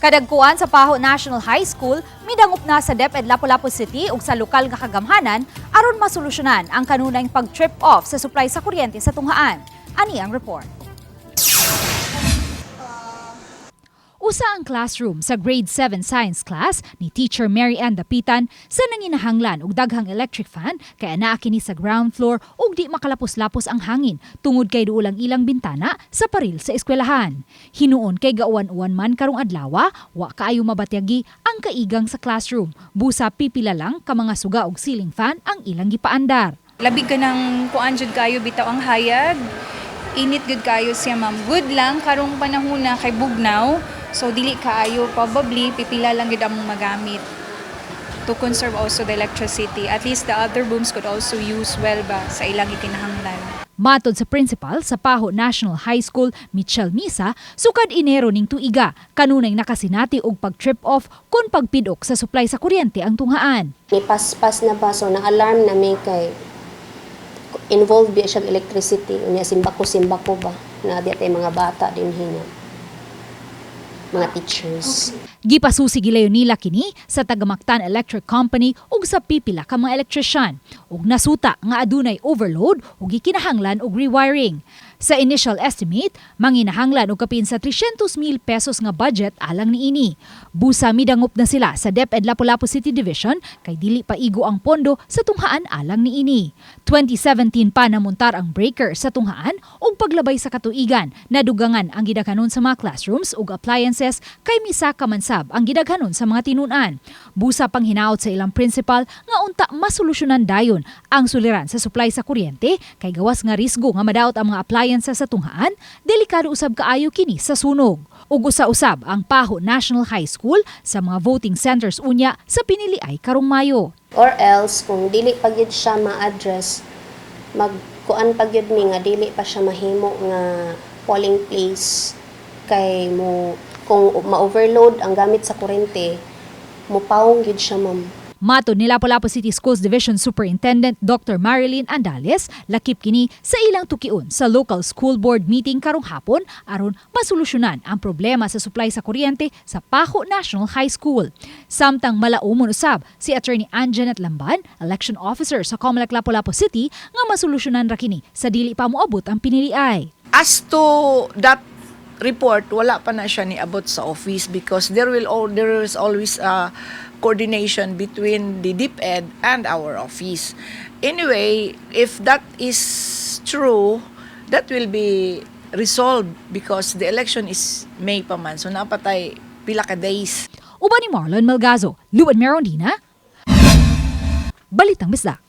Kadagkuan sa Pajo National High School, midangop na sa DepEd Lapu-Lapu City ug sa lokal nga kagamhanan aron masolusyunan ang kanunayng pagtrip-off sa supply sa kuryente sa tunghaan. Ani ang report. Usa ang classroom sa grade 7 science class ni Teacher Mary Ann Dapitan sa nanginahanglan og daghang electric fan kaya naa kini sa ground floor ug di makalapos-lapos ang hangin tungod kay duol ang ilang bintana sa paril sa eskwelahan. Hinuon kay gauwan-uwan man karong adlaw, wa kaayo mabatyagi ang kaigang sa classroom. Busa pipila lang ka mga suga og ceiling fan ang ilang gipaandar. Labig ka ng kuan jud kayo bitaw ang hayag. Init gud kayo siya ma'am. Good lang karong panahon na kay bugnaw. So dili kaayo probably pipila lang gid among magamit to conserve also the electricity. At least the other rooms could also use well ba sa ilang ikinahanglan. Matod sa principal sa Pajo National High School, Michelle Misa, sukad Enero ning tuiga, kanunay nakasinati og pag-trip-off kun pagpid-ok sa supply sa kuryente ang tunghaan. May paspas na ba, so na-alarm na may kay involved ba siyang electricity, unya simbako ba, na di tay mga bata din hina. Mga teachers. Gipasusi gilayon nila kini sa Tagamaktan Electric Company ug sa pipila ka mga electrician ug nasuta nga adunay overload ug gikinahanglan og rewiring. Sa initial estimate, manginahanglan og kapin sa 300,000 pesos nga budget alang niini. Busa midangop na sila sa DepEd Lapu-Lapu City Division kay dili pa igo ang pondo sa tunghaan alang niini. 2017 pa namuntar ang breaker sa tunghaan ug paglabay sa katuigan nadugangan ang gidaghanon sa mga classrooms ug appliances kay misa ka mansab ang gidaghanon sa mga tinun-an. Busa pang hinaot sa ilang principal nga unta masolusyonan dayon ang suliran sa supply sa kuryente kay gawas nga risgo nga madaot ang mga appliances sa tunghaan, delikado usab kaayo kini sa sunog. Ug usa-usab ang Pajo National High School sa mga voting centers unya sa piniliay karong Mayo. Or else, kung dili pa gyud siya ma-address, magkuan pa gyud mi nga dili pa siya mahimo nga polling place kay mo kung ma-overload ang gamit sa kuryente, mupawong gyud siya ma'am. Matod ni Lapu-Lapu City Schools Division Superintendent Dr. Marilyn Andales, lakip kini sa ilang tukion sa local school board meeting karong hapon aron masolusyonan ang problema sa supply sa kuryente sa Pajo National High School. Samtang malaumon usab si Attorney Anjanet Lamban, election officer sa Comelec Lapu-Lapu City, nga masolusyonan ra kini sa dili pa moabot ang piniliay. As to that report, wala pa na siya niabot sa office because there is always a coordination between the DepEd and our office. Anyway, if that is true, that will be resolved because the election is May pa man. So napatay pila ka days. Uban ni Marlon Melgazo, Luan Merondina, Balitang Bisdak.